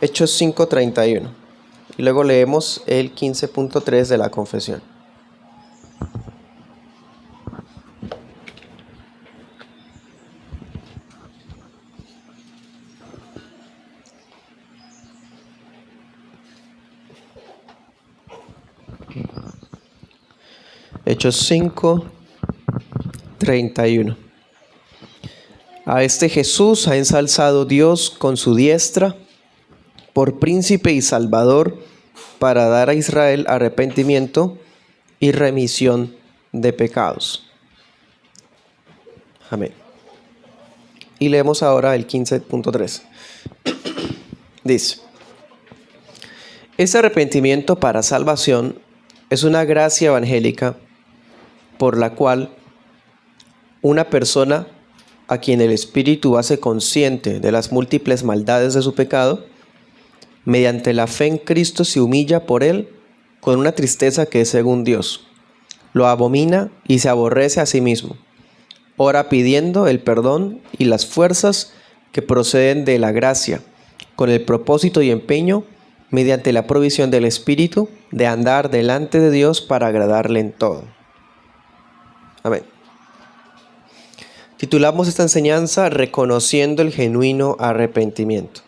Hechos 5:31. Y luego leemos el 15.3 de la confesión. Hechos 5:31. A este Jesús ha ensalzado Dios con su diestra por príncipe y salvador, para dar a Israel arrepentimiento y remisión de pecados. Amén. Y leemos ahora el 15.3. Dice: ese arrepentimiento para salvación es una gracia evangélica por la cual una persona a quien el Espíritu hace consciente de las múltiples maldades de su pecado, mediante la fe en Cristo se humilla por él con una tristeza que es según Dios. Lo abomina y se aborrece a sí mismo. Ora pidiendo el perdón y las fuerzas que proceden de la gracia, con el propósito y empeño, mediante la provisión del Espíritu, de andar delante de Dios para agradarle en todo. Amén. Titulamos esta enseñanza Reconociendo el genuino arrepentimiento.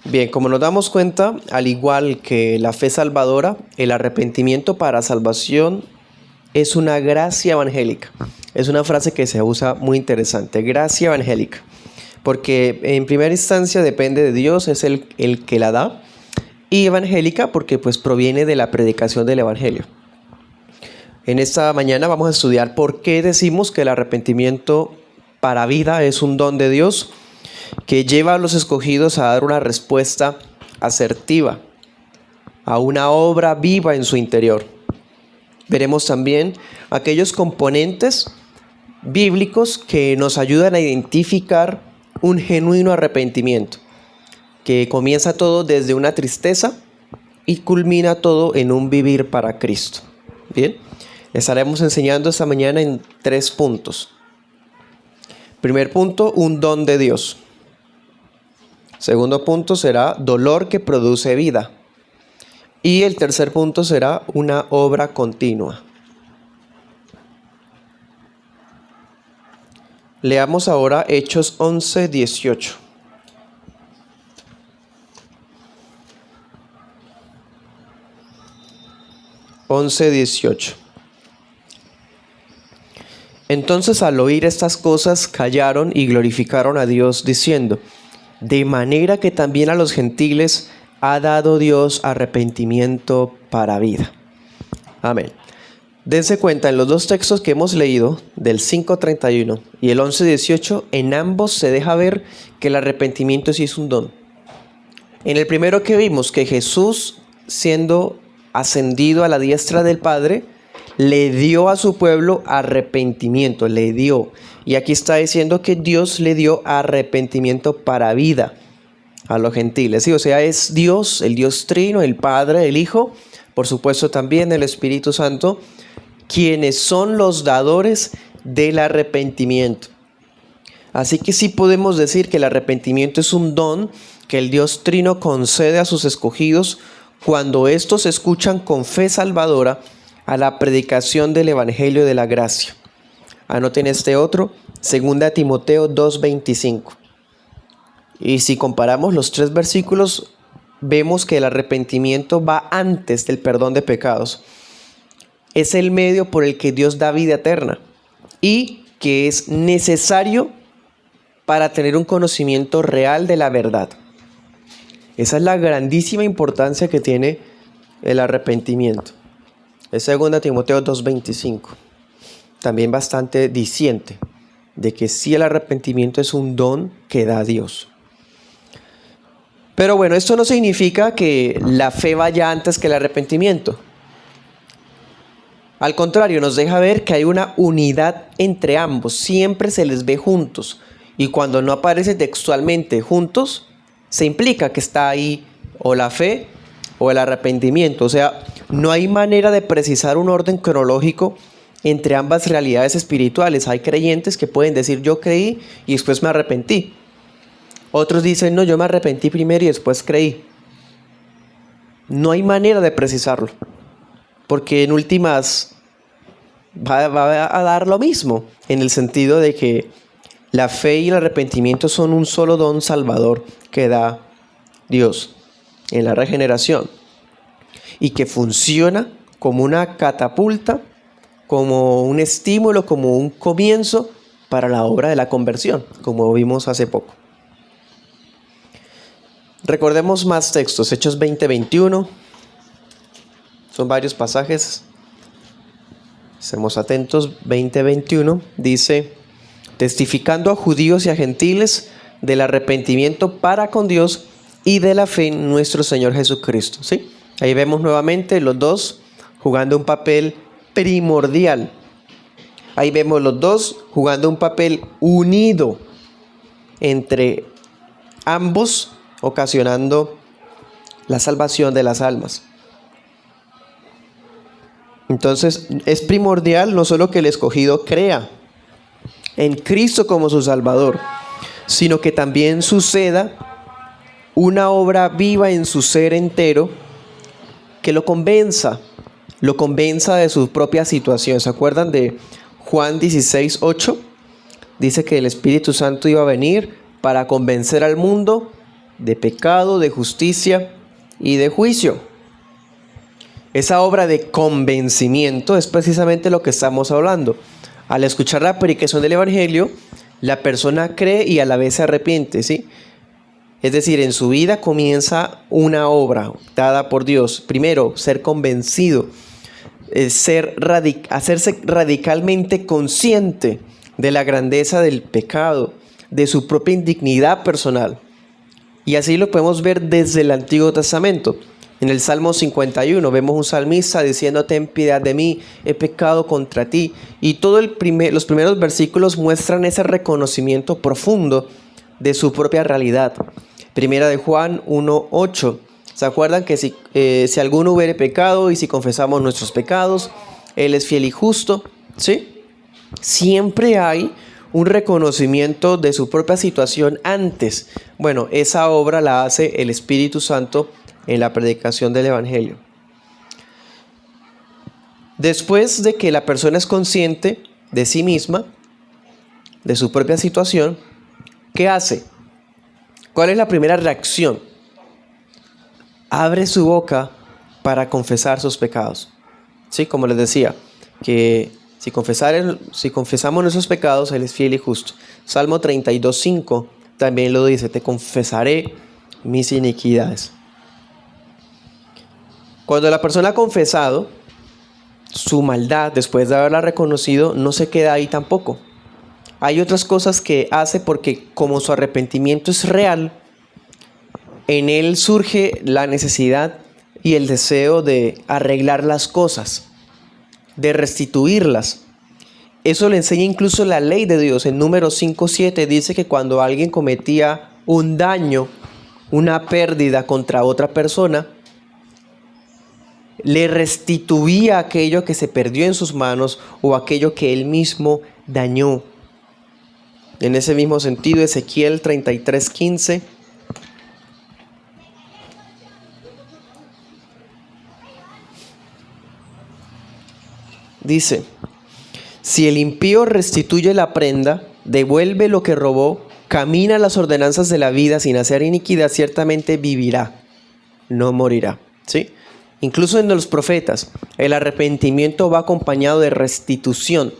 Bien, como nos damos cuenta, al igual que la fe salvadora, el arrepentimiento para salvación es una gracia evangélica. Es una frase que se usa muy interesante, gracia evangélica, porque en primera instancia depende de Dios, es el que la da, y evangélica porque pues proviene de la predicación del evangelio. En esta mañana vamos a estudiar por qué decimos que el arrepentimiento para vida es un don de Dios que lleva a los escogidos a dar una respuesta asertiva a una obra viva en su interior. Veremos también aquellos componentes bíblicos que nos ayudan a identificar un genuino arrepentimiento, que comienza todo desde una tristeza y culmina todo en un vivir para Cristo. Bien, estaremos enseñando esta mañana en 3 puntos. Primer punto, un don de Dios. Segundo punto será dolor que produce vida. Y el tercer punto será una obra continua. Leamos ahora Hechos 11:18. Entonces, al oír estas cosas, callaron y glorificaron a Dios, diciendo: de manera que también a los gentiles ha dado Dios arrepentimiento para vida. Amén. Dense cuenta, en los 2 textos que hemos leído, del 5:31 y el 11:18, en ambos se deja ver que el arrepentimiento sí es un don. En el primero que vimos que Jesús, siendo ascendido a la diestra del Padre, le dio a su pueblo arrepentimiento, le dio. Y aquí está diciendo que Dios le dio arrepentimiento para vida a los gentiles. Sí, o sea, es Dios, el Dios Trino, el Padre, el Hijo, por supuesto también el Espíritu Santo, quienes son los dadores del arrepentimiento. Así que sí podemos decir que el arrepentimiento es un don que el Dios Trino concede a sus escogidos cuando estos escuchan con fe salvadora a la predicación del Evangelio de la Gracia. Anoten este otro, 2 Timoteo 2:25. Y si comparamos los 3 versículos, vemos que el arrepentimiento va antes del perdón de pecados. Es el medio por el que Dios da vida eterna y que es necesario para tener un conocimiento real de la verdad. Esa es la grandísima importancia que tiene el arrepentimiento. Es 2 Timoteo 2:25. También bastante diciente de que sí, el arrepentimiento es un don que da Dios. Pero bueno, esto no significa que la fe vaya antes que el arrepentimiento. Al contrario, nos deja ver que hay una unidad entre ambos. Siempre se les ve juntos. Y cuando no aparece textualmente juntos, se implica que está ahí o la fe o el arrepentimiento. O sea, no hay manera de precisar un orden cronológico entre ambas realidades espirituales. Hay creyentes que pueden decir yo creí y después me arrepentí. Otros dicen no, yo me arrepentí primero y después creí. No hay manera de precisarlo, porque en últimas va a dar lo mismo, en el sentido de que la fe y el arrepentimiento son un solo don salvador que da Dios en la regeneración y que funciona como una catapulta, como un estímulo, como un comienzo para la obra de la conversión, como vimos hace poco. Recordemos más textos, Hechos 20:21, son varios pasajes, estemos atentos. 20:21 dice: testificando a judíos y a gentiles del arrepentimiento para con Dios y de la fe en nuestro Señor Jesucristo. ¿Sí? Ahí vemos nuevamente los dos jugando un papel primordial. Ahí vemos los dos jugando un papel unido entre ambos, ocasionando la salvación de las almas. Entonces es primordial no solo que el escogido crea en Cristo como su Salvador, sino que también suceda una obra viva en su ser entero que lo convenza de su propia situación. ¿Se acuerdan de Juan 16:8? Dice que el Espíritu Santo iba a venir para convencer al mundo de pecado, de justicia y de juicio. Esa obra de convencimiento es precisamente lo que estamos hablando. Al escuchar la predicación del Evangelio, la persona cree y a la vez se arrepiente, ¿sí? Es decir, en su vida comienza una obra dada por Dios. Primero, ser convencido, hacerse radicalmente consciente de la grandeza del pecado, de su propia indignidad personal. Y así lo podemos ver desde el Antiguo Testamento. En el Salmo 51 vemos un salmista diciendo: ten piedad de mí, he pecado contra ti. Y los primeros versículos muestran ese reconocimiento profundo de su propia realidad. Primera de Juan 1:8. ¿Se acuerdan que si alguno hubiere pecado y si confesamos nuestros pecados, Él es fiel y justo? ¿Sí? Siempre hay un reconocimiento de su propia situación antes. Bueno, esa obra la hace el Espíritu Santo en la predicación del Evangelio. Después de que la persona es consciente de sí misma, de su propia situación, ¿qué hace? ¿Cuál es la primera reacción? Abre su boca para confesar sus pecados. Sí, como les decía, que si confesamos nuestros pecados, Él es fiel y justo. Salmo 32:5 también lo dice: te confesaré mis iniquidades. Cuando la persona ha confesado su maldad, después de haberla reconocido, no se queda ahí tampoco. Hay otras cosas que hace, porque como su arrepentimiento es real, en él surge la necesidad y el deseo de arreglar las cosas, de restituirlas. Eso le enseña incluso la ley de Dios. En Números 5:7 dice que cuando alguien cometía un daño, una pérdida contra otra persona, le restituía aquello que se perdió en sus manos o aquello que él mismo dañó. En ese mismo sentido, Ezequiel 33:15 dice: si el impío restituye la prenda, devuelve lo que robó, camina las ordenanzas de la vida sin hacer iniquidad, ciertamente vivirá, no morirá. ¿Sí? Incluso en los profetas, el arrepentimiento va acompañado de restitución.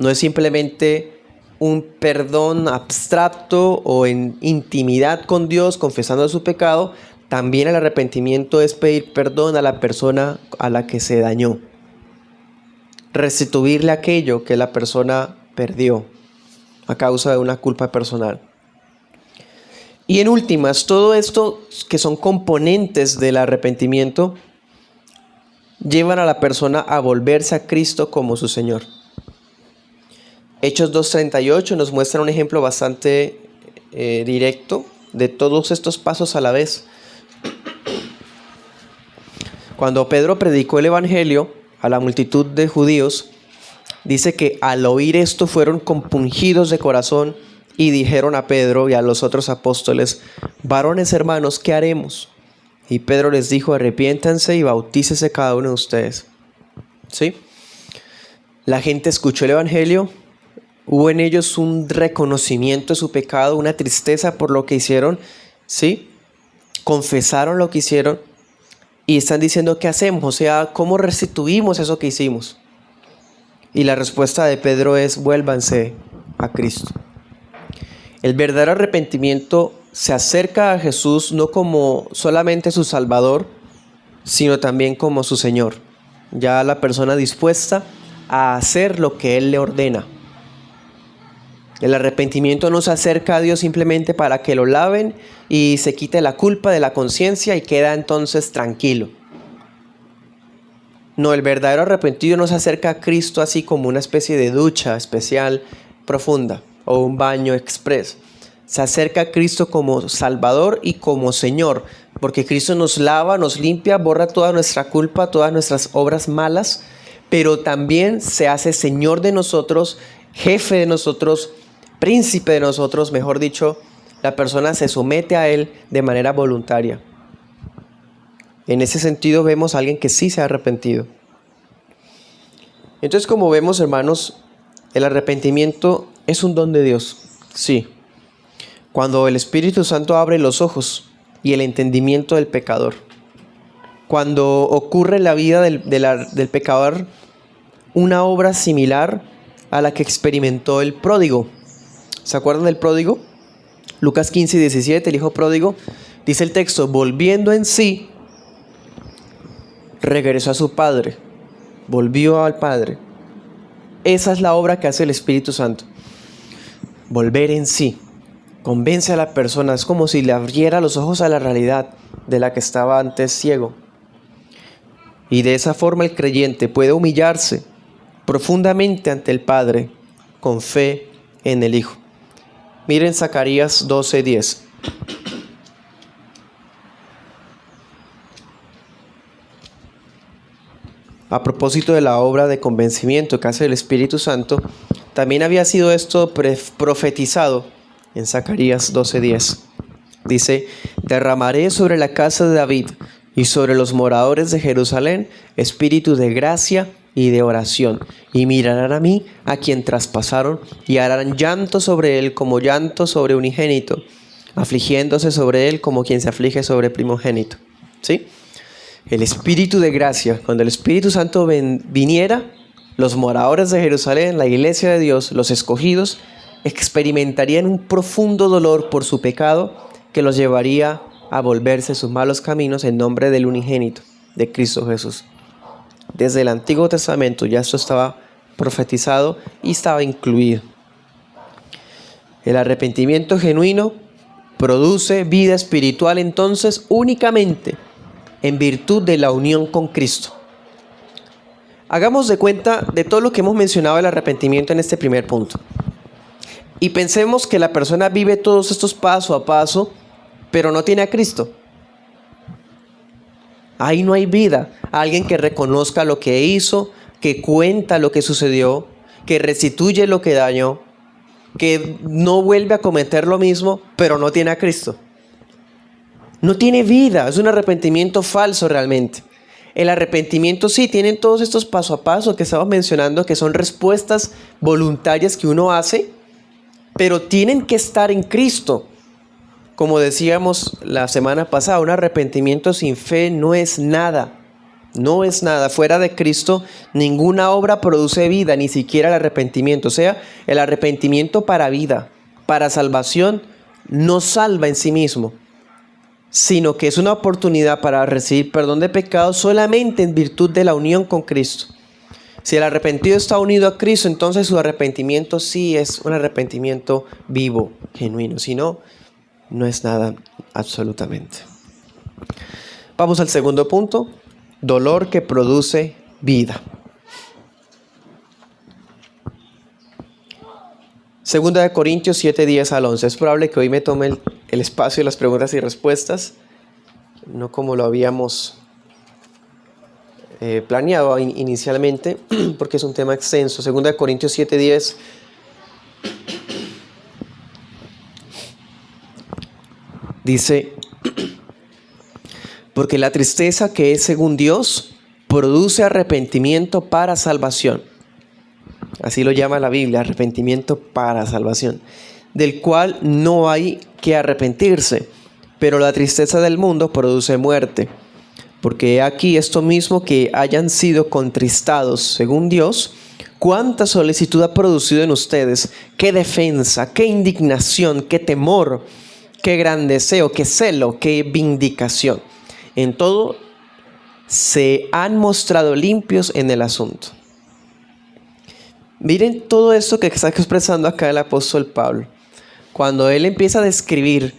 No es simplemente un perdón abstracto o en intimidad con Dios, confesando su pecado. También el arrepentimiento es pedir perdón a la persona a la que se dañó. Restituirle aquello que la persona perdió a causa de una culpa personal. Y en últimas, todo esto que son componentes del arrepentimiento llevan a la persona a volverse a Cristo como su Señor. Hechos 2:38 nos muestra un ejemplo bastante directo de todos estos pasos a la vez. Cuando Pedro predicó el Evangelio a la multitud de judíos, dice que al oír esto fueron compungidos de corazón y dijeron a Pedro y a los otros apóstoles: varones hermanos, ¿qué haremos? Y Pedro les dijo: arrepiéntanse y bautícese cada uno de ustedes. ¿Sí? La gente escuchó el evangelio, hubo en ellos un reconocimiento de su pecado, una tristeza por lo que hicieron, ¿sí? Confesaron lo que hicieron y están diciendo: ¿qué hacemos? O sea, ¿cómo restituimos eso que hicimos? Y la respuesta de Pedro es: vuélvanse a Cristo. El verdadero arrepentimiento se acerca a Jesús no como solamente su Salvador, sino también como su Señor. Ya la persona dispuesta a hacer lo que Él le ordena. El arrepentimiento no se acerca a Dios simplemente para que lo laven y se quite la culpa de la conciencia y queda entonces tranquilo. No, el verdadero arrepentido no se acerca a Cristo así como una especie de ducha especial profunda o un baño express. Se acerca a Cristo como Salvador y como Señor, porque Cristo nos lava, nos limpia, borra toda nuestra culpa, todas nuestras obras malas, pero también se hace Señor de nosotros, jefe de nosotros, príncipe de nosotros, mejor dicho. La persona se somete a Él de manera voluntaria. En ese sentido vemos a alguien que sí se ha arrepentido. Entonces, como vemos, hermanos, el arrepentimiento es un don de Dios, sí. Cuando el Espíritu Santo abre los ojos y el entendimiento del pecador. Cuando ocurre en la vida del pecador una obra similar a la que experimentó el pródigo. ¿Se acuerdan del pródigo? Lucas 15 y 17, el hijo pródigo, dice el texto: volviendo en sí, regresó a su padre, volvió al Padre. Esa es la obra que hace el Espíritu Santo. Volver en sí. Convence a la persona, es como si le abriera los ojos a la realidad de la que estaba antes ciego. Y de esa forma el creyente puede humillarse profundamente ante el Padre con fe en el Hijo. Miren Zacarías 12:10. A propósito de la obra de convencimiento que hace el Espíritu Santo, también había sido esto profetizado en Zacarías 12:10. Dice: derramaré sobre la casa de David y sobre los moradores de Jerusalén espíritu de gracia y de oración, y mirarán a mí, a quien traspasaron, y harán llanto sobre él como llanto sobre unigénito, afligiéndose sobre él como quien se aflige sobre primogénito. ¿Sí? El espíritu de gracia, cuando el Espíritu Santo viniera, los moradores de Jerusalén, la iglesia de Dios, los escogidos, experimentarían un profundo dolor por su pecado que los llevaría a volverse sus malos caminos en nombre del unigénito, de Cristo Jesús. Desde el Antiguo Testamento ya esto estaba profetizado y estaba incluido. El arrepentimiento genuino produce vida espiritual entonces únicamente en virtud de la unión con Cristo. Hagamos de cuenta de todo lo que hemos mencionado del arrepentimiento en este primer punto. Y pensemos que la persona vive todos estos paso a paso, pero no tiene a Cristo. Ahí no hay vida. Alguien que reconozca lo que hizo, que cuenta lo que sucedió, que restituye lo que dañó, que no vuelve a cometer lo mismo, pero no tiene a Cristo. No tiene vida. Es un arrepentimiento falso realmente. El arrepentimiento sí tiene todos estos paso a paso que estamos mencionando, que son respuestas voluntarias que uno hace, pero tienen que estar en Cristo. Como decíamos la semana pasada, un arrepentimiento sin fe no es nada. No es nada. Fuera de Cristo, ninguna obra produce vida, ni siquiera el arrepentimiento. O sea, el arrepentimiento para vida, para salvación, no salva en sí mismo, sino que es una oportunidad para recibir perdón de pecados solamente en virtud de la unión con Cristo. Si el arrepentido está unido a Cristo, entonces su arrepentimiento sí es un arrepentimiento vivo, genuino. Si no, no es nada absolutamente. Vamos al segundo punto: dolor que produce vida. Segunda de Corintios 7:10 al 11. Es probable que hoy me tome el espacio de las preguntas y respuestas, no como lo habíamos planeado inicialmente, porque es un tema extenso. 2 Corintios 7:10. Dice, porque la tristeza que es según Dios produce arrepentimiento para salvación. Así lo llama la Biblia, arrepentimiento para salvación, del cual no hay que arrepentirse, pero la tristeza del mundo produce muerte. Porque he aquí esto mismo, que hayan sido contristados según Dios, cuánta solicitud ha producido en ustedes, qué defensa, qué indignación, qué temor, qué gran deseo, qué celo, qué vindicación. En todo se han mostrado limpios en el asunto. Miren todo esto que está expresando acá el apóstol Pablo. Cuando él empieza a describir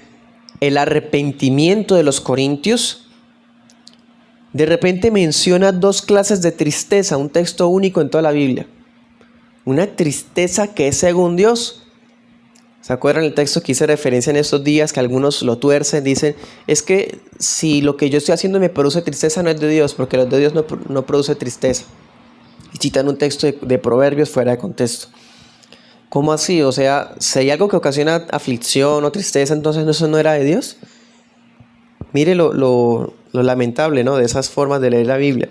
el arrepentimiento de los corintios, de repente menciona 2 clases de tristeza, un texto único en toda la Biblia. Una tristeza que es según Dios. ¿Se acuerdan el texto que hice referencia en estos días? Que algunos lo tuercen, dicen, es que si lo que yo estoy haciendo me produce tristeza, no es de Dios, porque los de Dios no produce tristeza. Y citan un texto de Proverbios fuera de contexto. ¿Cómo así? O sea, si hay algo que ocasiona aflicción o tristeza, entonces eso no era de Dios. Mire lo lamentable, ¿no?, de esas formas de leer la Biblia.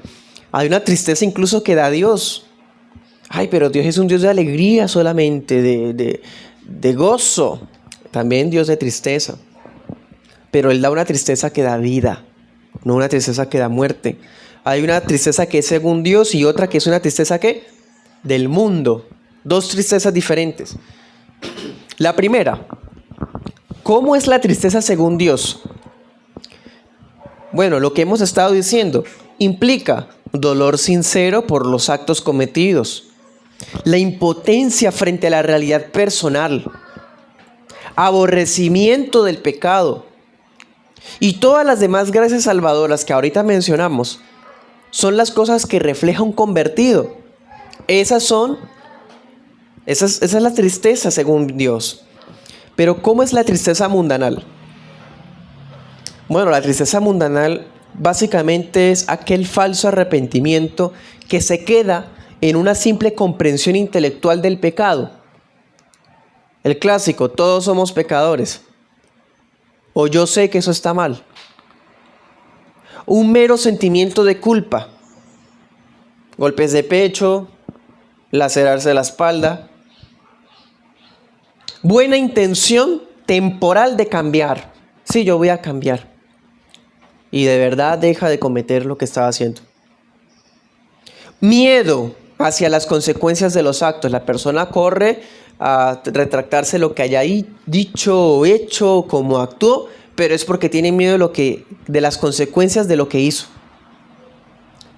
Hay una tristeza incluso que da Dios. Ay, pero Dios es un Dios de alegría solamente, de gozo. También Dios de tristeza. Pero Él da una tristeza que da vida, no una tristeza que da muerte. Hay una tristeza que es según Dios y otra que es una tristeza ¿qué? Del mundo. 2 tristezas diferentes. La primera, ¿cómo es la tristeza según Dios? Bueno, lo que hemos estado diciendo implica dolor sincero por los actos cometidos, la impotencia frente a la realidad personal, aborrecimiento del pecado y todas las demás gracias salvadoras que ahorita mencionamos son las cosas que refleja un convertido. Esa es la tristeza según Dios. Pero ¿cómo es la tristeza mundanal? Bueno, la tristeza mundanal básicamente es aquel falso arrepentimiento que se queda en una simple comprensión intelectual del pecado. El clásico, todos somos pecadores. O yo sé que eso está mal. Un mero sentimiento de culpa. Golpes de pecho, lacerarse la espalda. Buena intención temporal de cambiar. Sí, yo voy a cambiar. Y de verdad deja de cometer lo que estaba haciendo. Miedo hacia las consecuencias de los actos. La persona corre a retractarse lo que haya dicho o hecho, como actuó, pero es porque tiene miedo de las consecuencias de lo que hizo.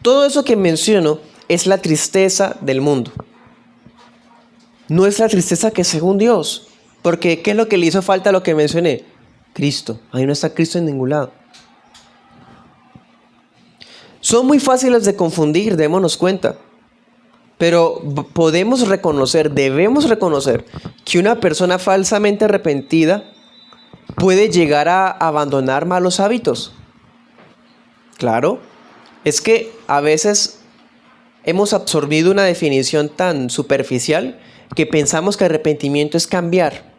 Todo eso que menciono es la tristeza del mundo. No es la tristeza que según Dios. Porque ¿qué es lo que le hizo falta a lo que mencioné? Cristo. Ahí no está Cristo en ningún lado. Son muy fáciles de confundir, démonos cuenta. Pero debemos reconocer que una persona falsamente arrepentida puede llegar a abandonar malos hábitos. Claro, es que a veces hemos absorbido una definición tan superficial que pensamos que arrepentimiento es cambiar,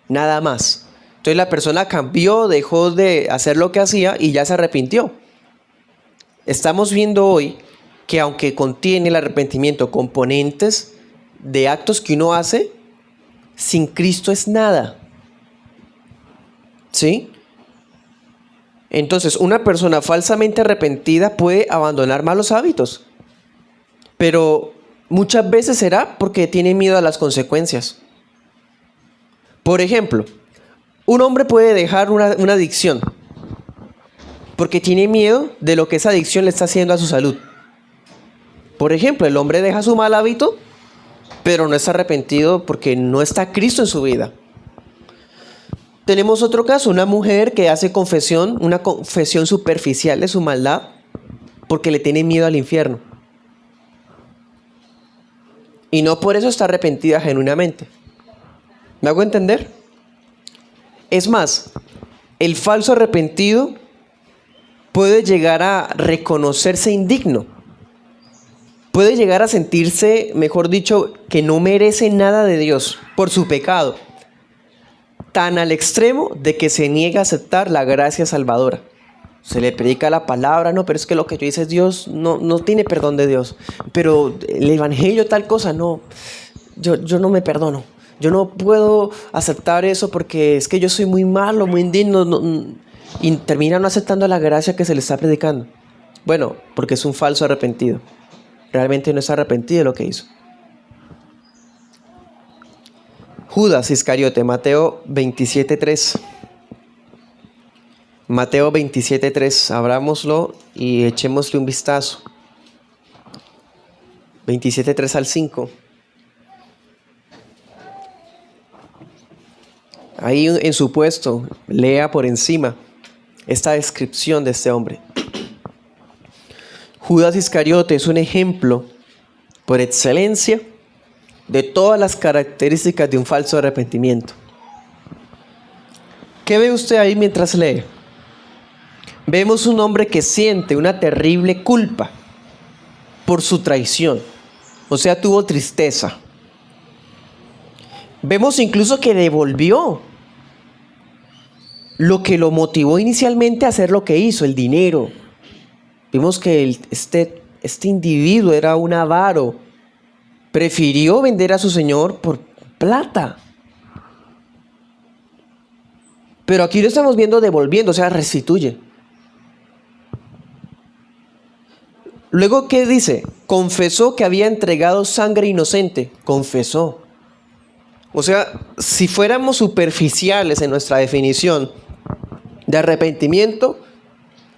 nada más. Entonces la persona cambió, dejó de hacer lo que hacía y ya se arrepintió. Estamos viendo hoy que aunque contiene el arrepentimiento componentes de actos que uno hace, sin Cristo es nada. ¿Sí? Entonces, una persona falsamente arrepentida puede abandonar malos hábitos, pero muchas veces será porque tiene miedo a las consecuencias. Por ejemplo, un hombre puede dejar una adicción porque tiene miedo de lo que esa adicción le está haciendo a su salud. Por ejemplo, el hombre deja su mal hábito, pero no está arrepentido porque no está Cristo en su vida. Tenemos otro caso, una mujer que hace una confesión superficial de su maldad porque le tiene miedo al infierno. Y no por eso está arrepentida genuinamente. ¿Me hago entender? Es más, el falso arrepentido puede llegar a reconocerse indigno. Puede llegar a sentirse, mejor dicho, que no merece nada de Dios por su pecado, tan al extremo de que se niega a aceptar la gracia salvadora. Se le predica la palabra, no, pero es que lo que yo hice es Dios, no tiene perdón de Dios. Pero el evangelio tal cosa, no, yo no me perdono. Yo no puedo aceptar eso porque es que yo soy muy malo, muy indigno, y termina no aceptando la gracia que se le está predicando. Bueno, porque es un falso arrepentido. Realmente no está arrepentido de lo que hizo. Judas Iscariote, Mateo 27:3. Mateo 27:3, abrámoslo y echémosle un vistazo. 27:3 al 5. Ahí en su puesto, lea por encima esta descripción de este hombre. Judas Iscariote es un ejemplo por excelencia de todas las características de un falso arrepentimiento. ¿Qué ve usted ahí mientras lee? Vemos un hombre que siente una terrible culpa por su traición, o sea, tuvo tristeza. Vemos incluso que devolvió lo que lo motivó inicialmente a hacer lo que hizo, el dinero. Vimos que este individuo era un avaro, prefirió vender a su señor por plata. Pero aquí lo estamos viendo devolviendo, o sea, restituye. Luego, ¿qué dice? Confesó que había entregado sangre inocente. Confesó. O sea, si fuéramos superficiales en nuestra definición de arrepentimiento,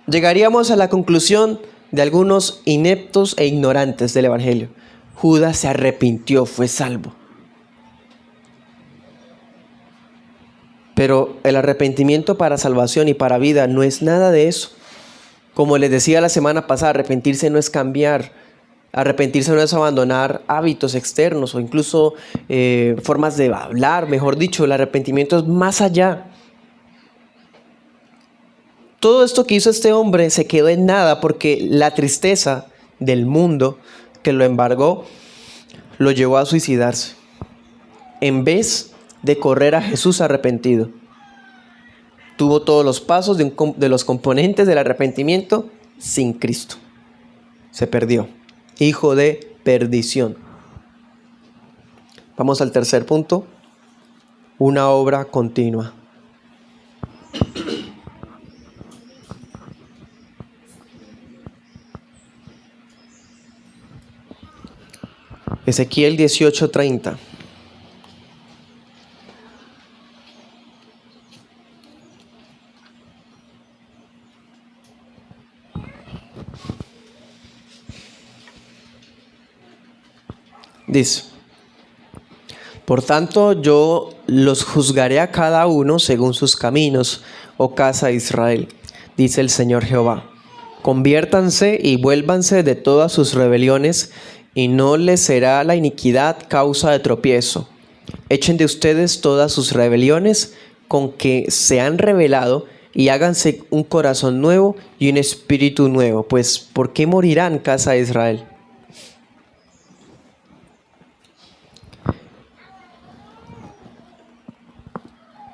llegaríamos a la conclusión de algunos ineptos e ignorantes del Evangelio. Judas se arrepintió, fue salvo. Pero el arrepentimiento para salvación y para vida no es nada de eso. Como les decía la semana pasada, arrepentirse no es cambiar. Arrepentirse no es abandonar hábitos externos o incluso formas de hablar. Mejor dicho, el arrepentimiento es más allá. Todo esto que hizo este hombre se quedó en nada porque la tristeza del mundo que lo embargó lo llevó a suicidarse, en vez de correr a Jesús arrepentido. Tuvo todos los pasos de los componentes del arrepentimiento sin Cristo. Se perdió. Hijo de perdición. Vamos al tercer punto. Una obra continua. Ezequiel 18:30. Dice: por tanto, yo los juzgaré a cada uno según sus caminos, oh casa de Israel, dice el Señor Jehová. Conviértanse y vuélvanse de todas sus rebeliones, y no les será la iniquidad causa de tropiezo. Echen de ustedes todas sus rebeliones con que se han rebelado, y háganse un corazón nuevo y un espíritu nuevo. Pues, ¿por qué morirán, casa de Israel?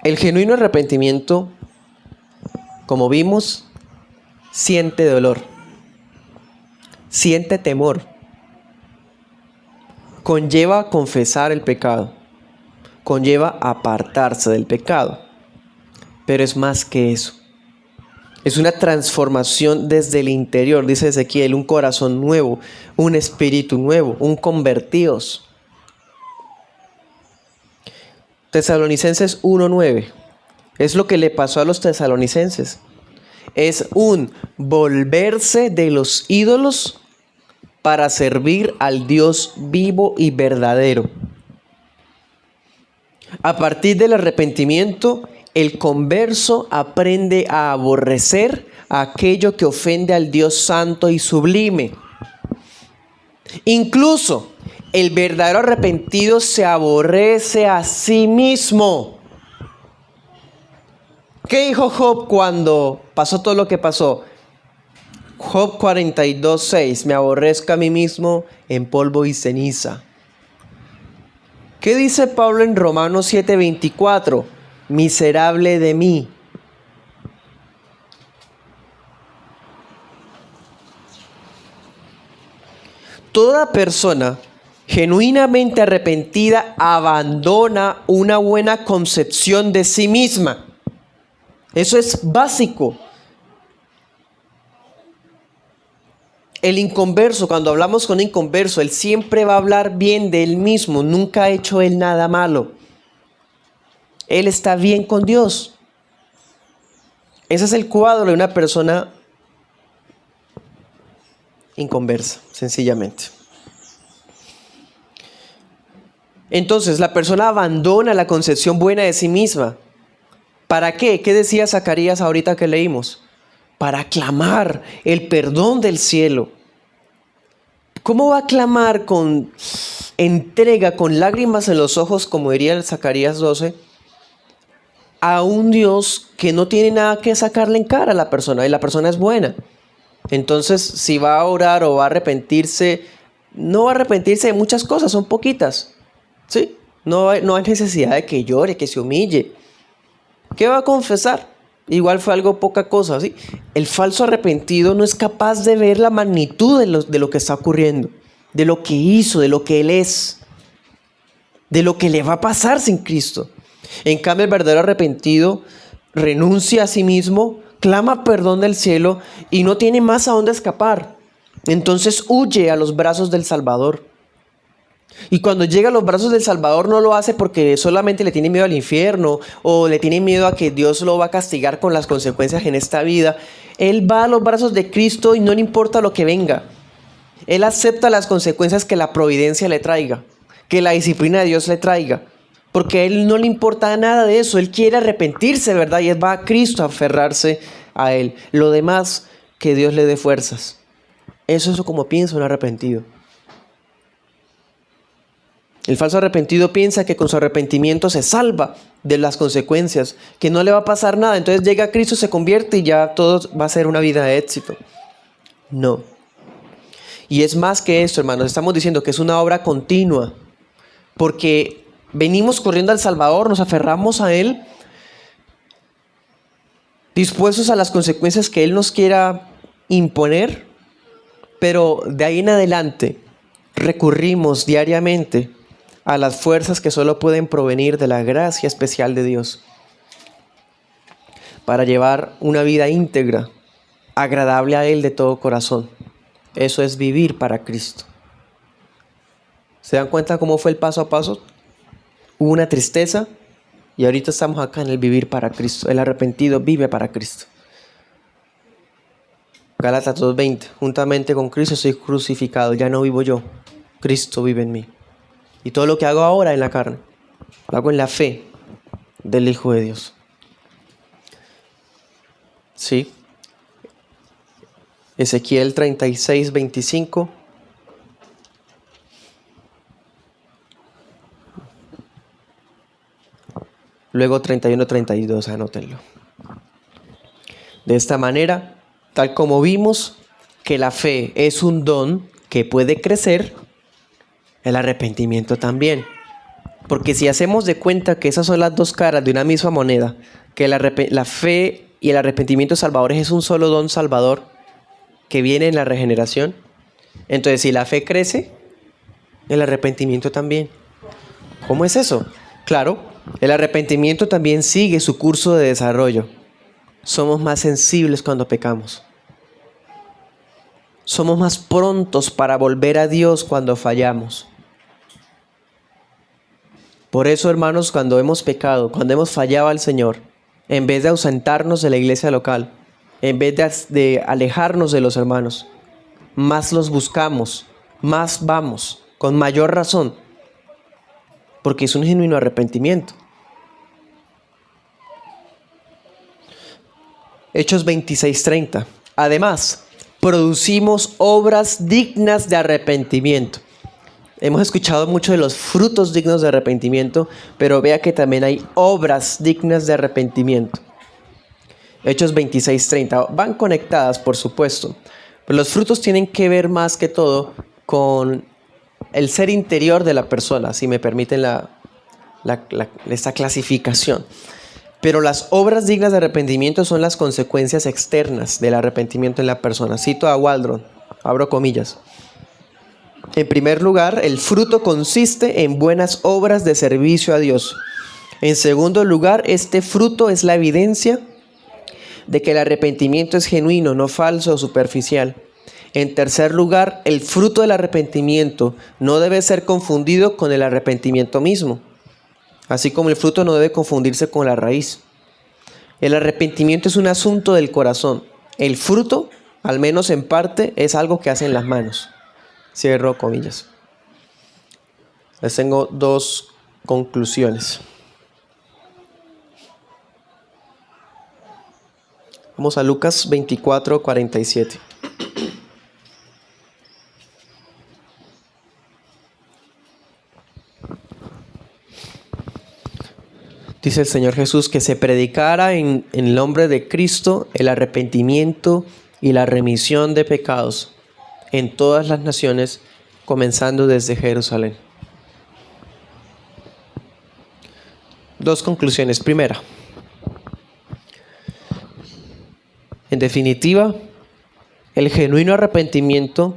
El genuino arrepentimiento, como vimos, siente dolor, siente temor, conlleva confesar el pecado, conlleva apartarse del pecado, pero es más que eso. Es una transformación desde el interior, dice Ezequiel, un corazón nuevo, un espíritu nuevo, un convertidos. Tesalonicenses 1:9. Es lo que le pasó a los tesalonicenses. Es un volverse de los ídolos para servir al Dios vivo y verdadero. A partir del arrepentimiento, el converso aprende a aborrecer aquello que ofende al Dios santo y sublime. Incluso el verdadero arrepentido se aborrece a sí mismo. ¿Qué dijo Job cuando pasó todo lo que pasó? Job 42:6, me aborrezco a mí mismo en polvo y ceniza. ¿Qué dice Pablo en Romanos 7:24? Miserable de mí. Toda persona genuinamente arrepentida abandona una buena concepción de sí misma. Eso es básico. El inconverso, cuando hablamos con un inconverso, él siempre va a hablar bien de él mismo. Nunca ha hecho él nada malo. Él está bien con Dios. Ese es el cuadro de una persona inconversa, sencillamente. Entonces, la persona abandona la concepción buena de sí misma. ¿Para qué? ¿Qué decía Zacarías ahorita que leímos? Para clamar el perdón del cielo. ¿Cómo va a clamar con entrega, con lágrimas en los ojos, como diría el Zacarías 12, a un Dios que no tiene nada que sacarle en cara a la persona y la persona es buena? Entonces, si va a orar o va a arrepentirse, no va a arrepentirse de muchas cosas, son poquitas, ¿sí? No hay necesidad de que llore, que se humille. ¿Qué va a confesar? Igual fue algo poca cosa, ¿sí? El falso arrepentido no es capaz de ver la magnitud de lo que está ocurriendo, de lo que hizo, de lo que él es, de lo que le va a pasar sin Cristo. En cambio, el verdadero arrepentido renuncia a sí mismo, clama perdón del cielo y no tiene más a dónde escapar. Entonces huye a los brazos del Salvador. Y cuando llega a los brazos del Salvador no lo hace porque solamente le tiene miedo al infierno o le tiene miedo a que Dios lo va a castigar con las consecuencias en esta vida. Él va a los brazos de Cristo y no le importa lo que venga. Él acepta las consecuencias que la providencia le traiga, que la disciplina de Dios le traiga, porque a él no le importa nada de eso. Él quiere arrepentirse, ¿verdad? Y él va a Cristo a aferrarse a él. Lo demás, que Dios le dé fuerzas. Eso es como piensa un arrepentido. El falso arrepentido piensa que con su arrepentimiento se salva de las consecuencias, que no le va a pasar nada. Entonces llega a Cristo, se convierte y ya todo va a ser una vida de éxito. No. Y es más que esto, hermanos. Estamos diciendo que es una obra continua, porque venimos corriendo al Salvador, nos aferramos a Él, dispuestos a las consecuencias que Él nos quiera imponer, pero de ahí en adelante recurrimos diariamente a las fuerzas que solo pueden provenir de la gracia especial de Dios para llevar una vida íntegra, agradable a Él de todo corazón. Eso es vivir para Cristo. ¿Se dan cuenta cómo fue el paso a paso? Hubo una tristeza y ahorita estamos acá en el vivir para Cristo. El arrepentido vive para Cristo. Gálatas 2:20, juntamente con Cristo soy crucificado, ya no vivo yo, Cristo vive en mí. Y todo lo que hago ahora en la carne, lo hago en la fe del Hijo de Dios. ¿Sí? Ezequiel 36:25. Luego 31:32, anótenlo. De esta manera, tal como vimos que la fe es un don que puede crecer, el arrepentimiento también. Porque si hacemos de cuenta que esas son las dos caras de una misma moneda, que la fe y el arrepentimiento salvadores es un solo don salvador que viene en la regeneración, entonces si la fe crece, el arrepentimiento también. ¿Cómo es eso? Claro, el arrepentimiento también sigue su curso de desarrollo. Somos más sensibles cuando pecamos. Somos más prontos para volver a Dios cuando fallamos. Por eso, hermanos, cuando hemos pecado, cuando hemos fallado al Señor, en vez de ausentarnos de la iglesia local, en vez de alejarnos de los hermanos, más los buscamos, más vamos, con mayor razón, porque es un genuino arrepentimiento. Hechos 26:30. Además, producimos obras dignas de arrepentimiento. Hemos escuchado mucho de los frutos dignos de arrepentimiento, pero vea que también hay obras dignas de arrepentimiento. Hechos 26:30. Van conectadas, por supuesto. Pero los frutos tienen que ver más que todo con el ser interior de la persona, si me permiten esta clasificación. Pero las obras dignas de arrepentimiento son las consecuencias externas del arrepentimiento en la persona. Cito a Waldron, abro comillas. En primer lugar, el fruto consiste en buenas obras de servicio a Dios. En segundo lugar, este fruto es la evidencia de que el arrepentimiento es genuino, no falso o superficial. En tercer lugar, el fruto del arrepentimiento no debe ser confundido con el arrepentimiento mismo, así como el fruto no debe confundirse con la raíz. El arrepentimiento es un asunto del corazón. El fruto, al menos en parte, es algo que hacen las manos. Cierro comillas. Les tengo dos conclusiones. Vamos a Lucas 24:47. Dice el Señor Jesús que se predicara en el nombre de Cristo el arrepentimiento y la remisión de pecados en todas las naciones, comenzando desde Jerusalén. Dos conclusiones. Primera, en definitiva, el genuino arrepentimiento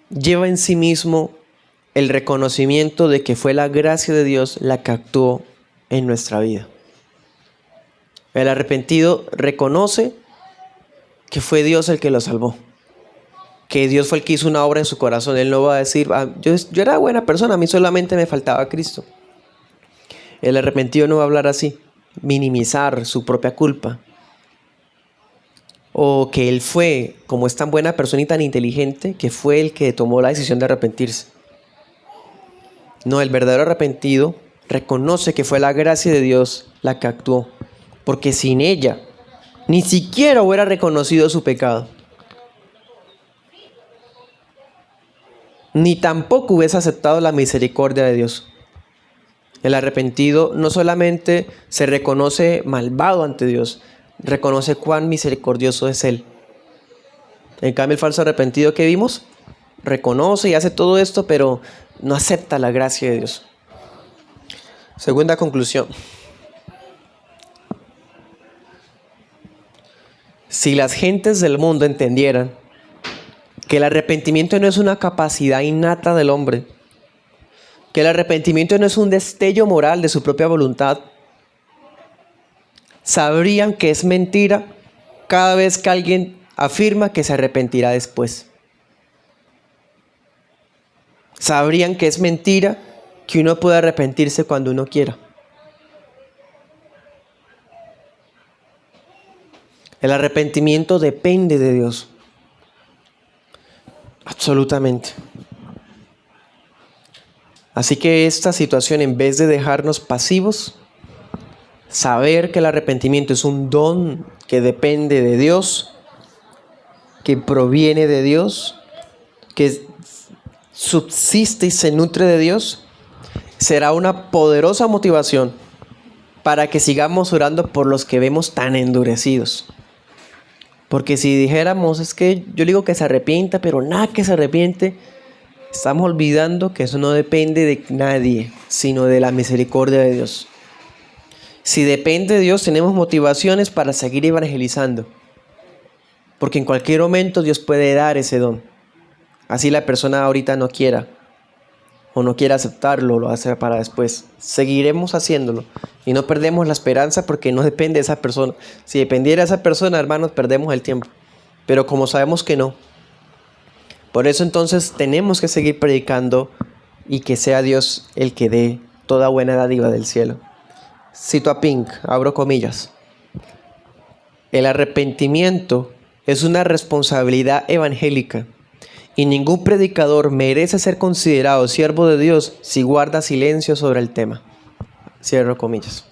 lleva en sí mismo el reconocimiento de que fue la gracia de Dios la que actuó en nuestra vida. El arrepentido reconoce que fue Dios el que lo salvó, que Dios fue el que hizo una obra en su corazón. Él no va a decir, yo era buena persona, a mí solamente me faltaba Cristo. El arrepentido no va a hablar así, minimizar su propia culpa, o que él fue, como es tan buena persona y tan inteligente, que fue el que tomó la decisión de arrepentirse. No, el verdadero arrepentido reconoce que fue la gracia de Dios la que actuó, porque sin ella ni siquiera hubiera reconocido su pecado, ni tampoco hubiese aceptado la misericordia de Dios. El arrepentido no solamente se reconoce malvado ante Dios, reconoce cuán misericordioso es Él. En cambio, el falso arrepentido que vimos, reconoce y hace todo esto, pero no acepta la gracia de Dios. Segunda conclusión. Si las gentes del mundo entendieran que el arrepentimiento no es una capacidad innata del hombre, que el arrepentimiento no es un destello moral de su propia voluntad, sabrían que es mentira cada vez que alguien afirma que se arrepentirá después. Sabrían que es mentira que uno puede arrepentirse cuando uno quiera. El arrepentimiento depende de Dios. Absolutamente. Así que esta situación, en vez de dejarnos pasivos, saber que el arrepentimiento es un don que depende de Dios, que proviene de Dios, que subsiste y se nutre de Dios, será una poderosa motivación para que sigamos orando por los que vemos tan endurecidos. Porque si dijéramos, es que yo digo que se arrepienta, pero nada que se arrepiente, estamos olvidando que eso no depende de nadie, sino de la misericordia de Dios. Si depende de Dios, tenemos motivaciones para seguir evangelizando. Porque en cualquier momento Dios puede dar ese don. Así la persona ahorita no quiera o no quiera aceptarlo, lo hace para después. Seguiremos haciéndolo y no perdemos la esperanza porque no depende de esa persona. Si dependiera de esa persona, hermanos, perdemos el tiempo. Pero como sabemos que no, por eso entonces tenemos que seguir predicando y que sea Dios el que dé toda buena dádiva del cielo. Cito a Pink, abro comillas. El arrepentimiento es una responsabilidad evangélica y ningún predicador merece ser considerado siervo de Dios si guarda silencio sobre el tema. Cierro comillas.